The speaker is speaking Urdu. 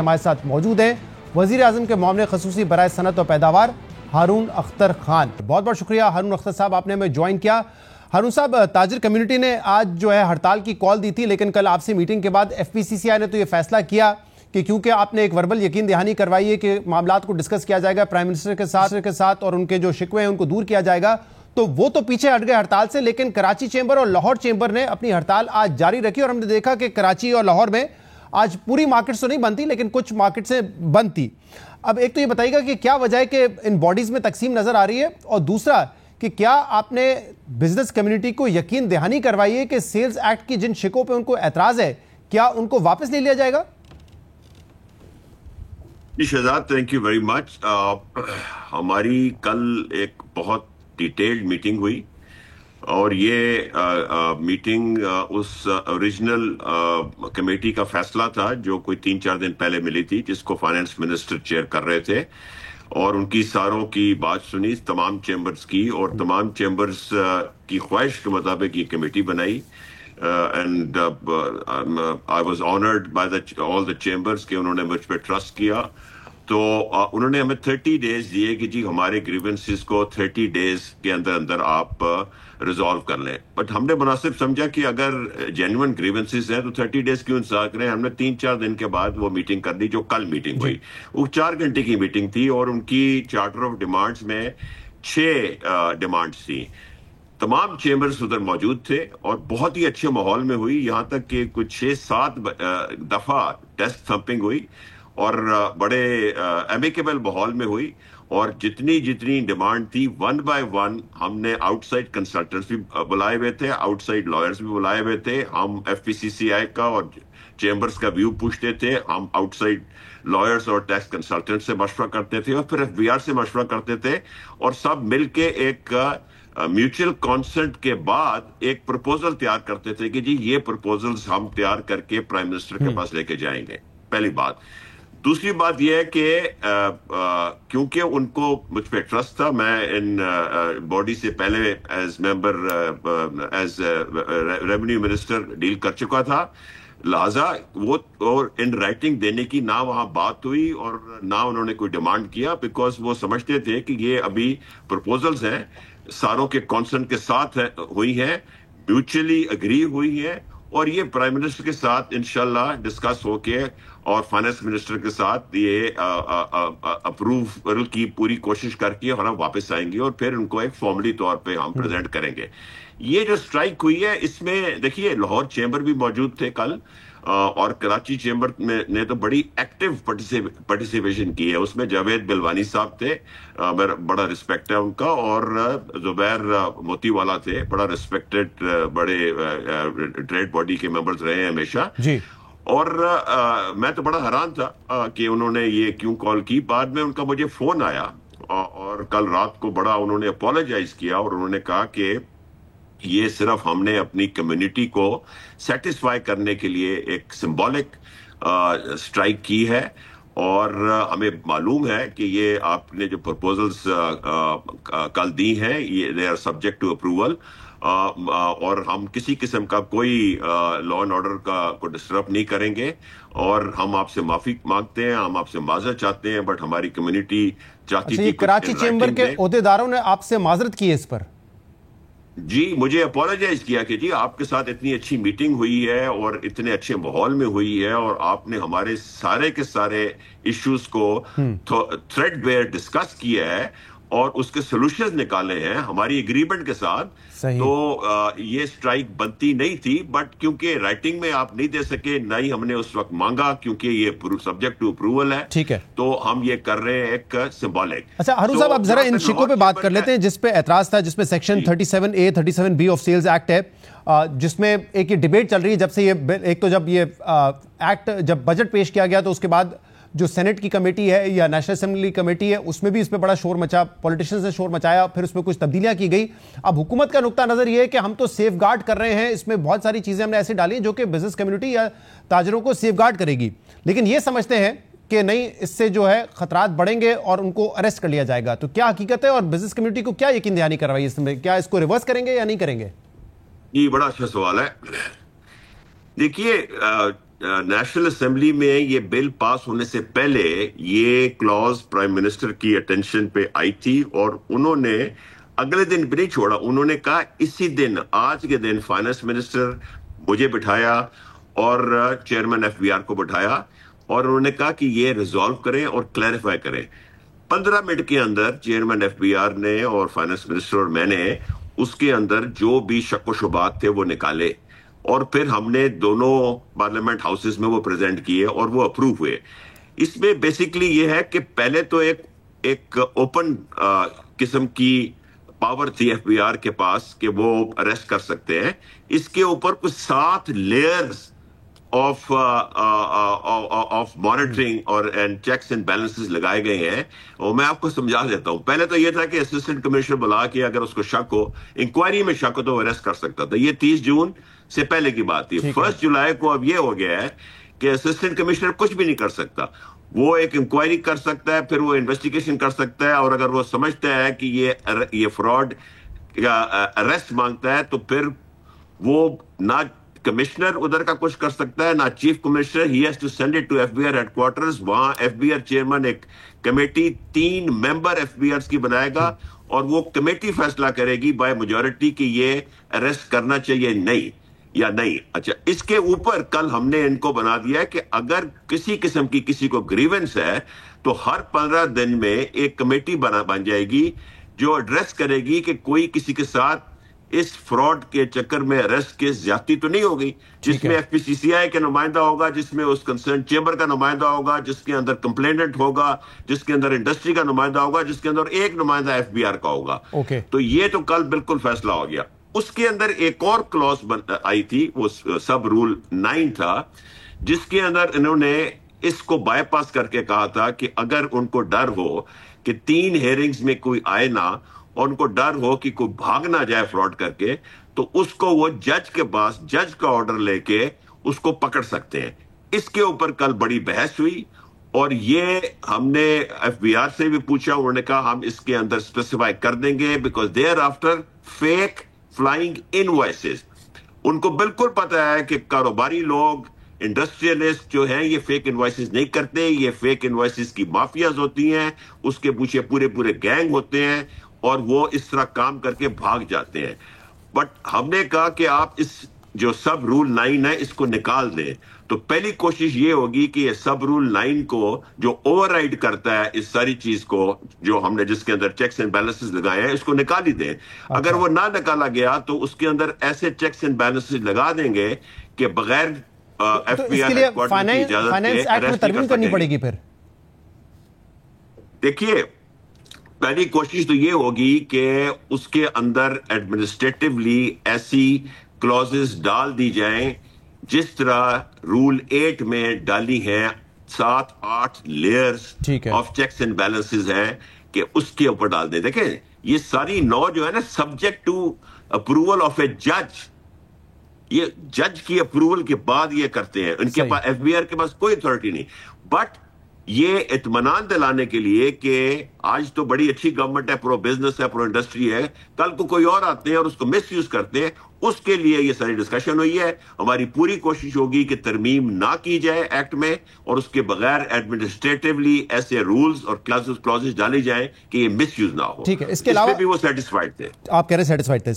ہمارے ساتھ موجود ہیں وزیر اعظم کے معاون خصوصی برائے صنعت و پیداوار ہارون اختر خان. بہت بہت شکریہ ہارون اختر صاحب, آپ نے ہمیں جوائن کیا. ہارون صاحب, تاجر کمیونٹی نے آج جو ہے ہڑتال کی کال دی تھی, لیکن کل آپ سے میٹنگ کے بعد ایف پی سی سی آئی نے تو یہ فیصلہ کیا کہ کیونکہ آپ نے ایک وربل یقین دہانی کروائی ہے کہ معاملات کو ڈسکس کیا جائے گا پرائم منسٹر کے ساتھ اور ان کے جو شکوے ہیں ان کو دور کیا جائے گا, تو وہ تو پیچھے ہٹ گئے ہڑتال سے, لیکن کراچی چیمبر اور لاہور چیمبر نے اپنی ہڑتال آج جاری رکھی اور ہم نے دیکھا کہ کراچی اور لاہور میں آج پوری مارکیٹ تو نہیں بند تھی لیکن کچھ مارکیٹ سے بند تھی. اب ایک تو یہ بتائیے گا کہ کیا وجہ ہے کہ ان باڈیز میں تقسیم نظر آ رہی ہے, اور دوسرا کہ کیا آپ نے بزنس کمیونٹی کو یقین دہانی کروائی ہے کہ سیلز ایکٹ کی جن شکوں پہ ان کو اعتراض ہے کیا ان کو واپس لے لیا جائے گا؟ جی Shahzad, thank you very much. ہماری کل ایک بہت ڈیٹیلڈ میٹنگ ہوئی اور یہ میٹنگ اس اوریجنل کمیٹی کا فیصلہ تھا جو کوئی 3-4 دن پہلے ملی تھی, جس کو فائنانس منسٹر چیئر کر رہے تھے, اور ان کی ساروں کی بات سنی تمام چیمبرز کی, اور تمام چیمبرز کی خواہش کے مطابق یہ کمیٹی بنائی. And I was honoured by all the chambers کہ انہوں نے مجھ پہ ٹرسٹ کیا. تو انہوں نے ہمیں 30 ڈیز دیے کہ جی ہمارے گریونسز کو 30 ڈیز کے اندر اندر آپ ریزالو کر لیں. بٹ ہم نے مناسب سمجھا کہ اگر جینوئن گریونسز ہیں تو 30 ڈیز کیوں انتظار کریں. ہم نے 3-4 دن کے بعد وہ میٹنگ کر دی جو کل میٹنگ ہوئی. وہ 4 گھنٹے کی میٹنگ تھی اور ان کی چارٹر آف ڈیمانڈز میں 6 ڈیمانڈز تھیں. تمام چیمبرز ادھر موجود تھے اور بہت ہی اچھے ماحول میں ہوئی, یہاں تک کہ کچھ 6-7 دفعہ ڈیسک تھمپنگ ہوئی اور بڑے ایمیکیبل ماحول میں ہوئی. اور جتنی ڈیمانڈ تھی 1 بائی 1 ہم نے آؤٹ سائڈ کنسلٹنٹس بھی بلائے ہوئے تھے, آؤٹ سائڈ لائرز بھی بلائے ہوئے تھے. ہم ایف پی سی سی آئی کا اور چیمبرز کا ویو پوچھتے تھے, ہم آؤٹ سائڈ لائرز اور ٹیکس کنسلٹنٹ سے مشورہ کرتے تھے اور پھر ایف بی آر سے مشورہ کرتے تھے, اور سب مل کے ایک میوچل کانسنٹ کے بعد ایک پرپوزل تیار کرتے تھے کہ جی یہ پرپوزلز ہم تیار کر کے پرائم منسٹر کے پاس لے کے جائیں گے. پہلی بات. دوسری بات یہ ہے کہ کیونکہ ان کو مجھ پہ ٹرسٹ تھا, میں ان باڈی سے پہلے as member as revenue minister deal کر چکا تھا, لہٰذا وہ اور ان رائٹنگ دینے کی نہ وہاں بات ہوئی اور نہ انہوں نے کوئی ڈیمانڈ کیا, بیکاز وہ سمجھتے تھے کہ یہ ابھی پرپوزلز ہیں, ساروں کے کانسنٹ کے ساتھ ہوئی ہیں, میوچلی اگری ہوئی ہیں, اور یہ پرائم منسٹر کے ساتھ انشاءاللہ ڈسکس ہو کے اور فائنانس منسٹر کے ساتھ یہ اپروول کی پوری کوشش کر کے ہم واپس آئیں گے اور پھر ان کو ایک فارملی طور پہ ہم پریزنٹ کریں گے. یہ جو سٹرائک ہوئی ہے اس میں دیکھیے لاہور چیمبر بھی موجود تھے کل, اور کراچی چیمبر نے تو بڑی ایکٹیو پارٹیسپیشن کی ہے. اس میں جاوید بلوانی صاحب تھے, میرا بڑا رسپیکٹ ہے ان کا, اور زبیر موتی والا تھے, بڑا رسپیکٹڈ بڑے ٹریڈ باڈی کے ممبرز رہے ہیں ہمیشہ. جی. اور میں تو بڑا حیران تھا کہ انہوں نے یہ کیوں کال کی. بعد میں ان کا مجھے فون آیا اور کل رات کو بڑا انہوں نے اپولوجائز کیا, اور انہوں نے کہا کہ یہ صرف ہم نے اپنی کمیونٹی کو سیٹسفائی کرنے کے لیے ایک سمبولک سٹرائک کی ہے, اور ہمیں معلوم ہے کہ یہ آپ نے جو پرپوزلز کل دی ہیں یہ they are subject to approval, اور ہم کسی قسم کا کوئی لا اینڈ آرڈر کو ڈسٹرب نہیں کریں گے, اور ہم آپ سے معافی مانگتے ہیں, ہم آپ سے معذرت چاہتے ہیں, بٹ ہماری کمیونٹی چاہتی تھی. کراچی چیمبر کے عہدیداروں نے آپ سے معذرت کی ہے اس پر؟ جی, مجھے اپولوجائز کیا کہ جی آپ کے ساتھ اتنی اچھی میٹنگ ہوئی ہے اور اتنے اچھے ماحول میں ہوئی ہے, اور آپ نے ہمارے سارے کے سارے ایشوز کو تھریڈ بیئر ڈسکس کیا ہے اور اس کے سولوشنز نکالے ہیں ہماری ایگریمنٹ کے ساتھ. تو یہ سٹرائک بنتی نہیں تھی, بٹ کیونکہ رائٹنگ میں آپ نہیں دے سکے, نہ ہی ہم نے اس وقت مانگا کیونکہ یہ سبجیکٹ ٹو اپروول ہے, ٹھیک ہے, تو ہم یہ کر رہے ہیں ایک سمبولک. اچھا ہارون صاحب, اب ذرا ان شکوں پہ بات کر لیتے ہیں جس پہ اعتراض تھا, جس پہ section 37A 37B of sales act ہے, جس میں ایک یہ ڈیبیٹ چل رہی ہے جب سے یہ ایک تو جب یہ ایکٹ جب بجٹ پیش کیا گیا تو اس کے بعد جو سینٹ کی کمیٹی ہے یا نیشنل اسمبلی کمیٹی ہے اس میں بھی اس پہ بڑا شور مچا, پولیٹیشنز نے شور مچایا, پھر اس میں کچھ تبدیلیاں کی گئی. اب حکومت کا نقطہ نظر یہ ہے کہ ہم تو سیف گارڈ کر رہے ہیں, اس میں بہت ساری چیزیں ہم نے ایسے ڈالی ہیں جو کہ بزنس کمیونٹی یا تاجروں کو سیف گارڈ کرے گی, لیکن یہ سمجھتے ہیں کہ نہیں, اس سے جو ہے خطرات بڑھیں گے اور ان کو اریسٹ کر لیا جائے گا. تو کیا حقیقت ہے اور بزنس کمیونٹی کو کیا یقین دہانی کروائی اس میں, کیا اس کو ریورس کریں گے یا نہیں کریں گے؟ یہ بڑا اچھا سوال ہے. دیکھیے نیشنل اسمبلی میں یہ بل پاس ہونے سے پہلے یہ کلوز پرائم منسٹر کی اٹینشن پہ آئی تھی، اور انہوں نے اگلے دن بھی نہیں چھوڑا. انہوں نے کہا اسی دن، آج کے دن فائنانس منسٹر مجھے بٹھایا اور چیئرمین ایف بی آر کو بٹھایا، اور انہوں نے کہا کہ یہ ریزالو کریں اور کلیریفائی کریں. 15 منٹ کے اندر چیئرمین ایف بی آر نے اور فائنانس منسٹر اور میں نے اس کے اندر جو بھی شک و شبہات تھے وہ نکالے، اور پھر ہم نے دونوں پارلیمنٹ ہاؤسز میں وہ پریزنٹ کیے اور وہ اپروو ہوئے. اس میں بیسیکلی یہ ہے کہ پہلے تو ایک اوپن قسم کی پاور تھی ایف بی آر کے پاس کہ وہ اریسٹ کر سکتے ہیں. اس کے اوپر کچھ 7 لیئرز آف مانیٹرنگ اور چیکس اینڈ بیلنسز لگائے گئے ہیں، اور میں آپ کو سمجھا دیتا ہوں. پہلے تو یہ تھا کہ اسسٹنٹ کمشنر بلا کے اگر اس کو شک ہو، انکوائری میں شک ہو تو وہ اریسٹ کر سکتا تھا. یہ 30 جون سے پہلے کی بات تھی. 1 جولائی کو اب یہ ہو گیا ہے کہ اسسٹنٹ کمشنر کچھ بھی نہیں کر سکتا. وہ ایک انکوائری کر سکتا ہے، پھر وہ انویسٹیگیشن کر سکتا ہے، اور اگر وہ سمجھتا ہے کہ یہ فراڈ یا اریسٹ مانگتا ہے تو پھر وہ نہ کمشنر ادھر کا کچھ کر سکتا ہے نہ chief commissioner. He has to send it to F be are headquarters. وہاں ایف بی آر چیئرمین ایک committee 3 member F be R کی بنائے گا، اور وہ کمیٹی فیصلہ کرے گی بائی میجورٹی کہ یہ اریسٹ کرنا چاہیے نہیں یا نہیں. اچھا، اس کے اوپر کل ہم نے ان کو بنا دیا ہے کہ اگر کسی قسم کی کسی کو گریونس ہے تو ہر 15 دن میں ایک کمیٹی بن جائے گی جو ایڈریس کرے گی کہ کوئی کسی کے ساتھ اس فراڈ کے چکر میں اریسٹ کی زیادتی تو نہیں ہوگی، جس میں ایف پی سی سی آئی کا نمائندہ ہوگا، جس میں اس کنسرن چیمبر کا نمائندہ ہوگا، جس کے اندر کمپلیننٹ ہوگا، جس کے اندر انڈسٹری کا نمائندہ ہوگا، جس کے اندر ایک نمائندہ ایف بی آر کا ہوگا. تو یہ تو کل بالکل فیصلہ ہو گیا. اس کے اندر ایک اور کلوز آئی تھی، وہ سب رول 9 تھا، جس کے اندر انہوں نے اس کو بائی پاس کر کے کہا تھا کہ اگر ان کو ڈر ہو کہ 3 ہیئرنگز میں کوئی آئے نہ، اور ان کو ڈر ہو کہ کوئی بھاگ نہ جائے فراڈ کر کے، تو اس کو وہ جج کے پاس جج کا آرڈر لے کے اس کو پکڑ سکتے ہیں. اس کے اوپر کل بڑی بحث ہوئی، اور یہ ہم نے ایف بی آر سے بھی پوچھا. انہوں نے کہا ہم اس کے اندر اسپیسیفائی کر دیں گے because they are after fake flying invoices. ان کو بالکل پتا ہے کہ کاروباری لوگ، انڈسٹریلسٹ جو ہیں، یہ فیک انوائسز نہیں کرتے. یہ فیک انوائسز کی مافیاز ہوتی ہیں، اس کے پیچھے پورے گینگ ہوتے ہیں، اور وہ اس طرح کام کر کے بھاگ جاتے ہیں. بٹ ہم نے کہا کہ آپ اس جو سب رول 9 ہے اس کو نکال دیں. تو پہلی کوشش یہ ہوگی کہ یہ سب رول 9 کو جو اوور رائڈ کرتا ہے اس ساری چیز کو، جو ہم نے جس کے اندر چیکس اینڈ بیلنسز لگائے ہیں، اس کو نکال ہی دیں. اگر وہ نہ نکالا گیا تو اس کے اندر ایسے چیکس اینڈ بیلنسز لگا دیں گے کہ بغیر ایف بی آر ہیڈ کوارٹر کی اجازت کے اریسٹ نہیں کر سکیں گے. دیکھیے، پہلی کوشش تو یہ ہوگی کہ اس کے اندر ایڈمنسٹریٹولی ایسی کلوزز ڈال دی جائیں جس طرح رول 8 میں ڈالی ہیں. 7-8 layers of checks and balances ہیں کہ اس کے اوپر ڈال دیں. دیکھیں، یہ ساری 9 جو ہے نا، سبجیکٹ ٹو اپروول آف اے جج. یہ جج کی اپروول کے بعد یہ کرتے ہیں. ان کے پاس، ایف بی آر کے پاس کوئی اتھارٹی نہیں. بٹ یہ اطمینان دلانے کے لیے کہ آج تو بڑی اچھی گورنمنٹ ہے، پرو بزنس ہے، پرو انڈسٹری ہے، کل کو کوئی اور آتے ہیں اور اس کو مس یوز کرتے ہیں، اس کے لیے یہ ساری ڈسکشن ہوئی ہے. ہماری پوری کوشش ہوگی کہ ترمیم نہ کی جائے ایکٹ میں، اور اس کے بغیر ایڈمنسٹریٹولی ایسے رولز اور کلاسز ڈالی جائیں کہ یہ مس یوز نہ ہو. ٹھیک ہے، اس کے علاوہ بھی وہ سیٹسفائیڈ تھے. آپ کہہ رہے سیٹسفائیڈ تھے.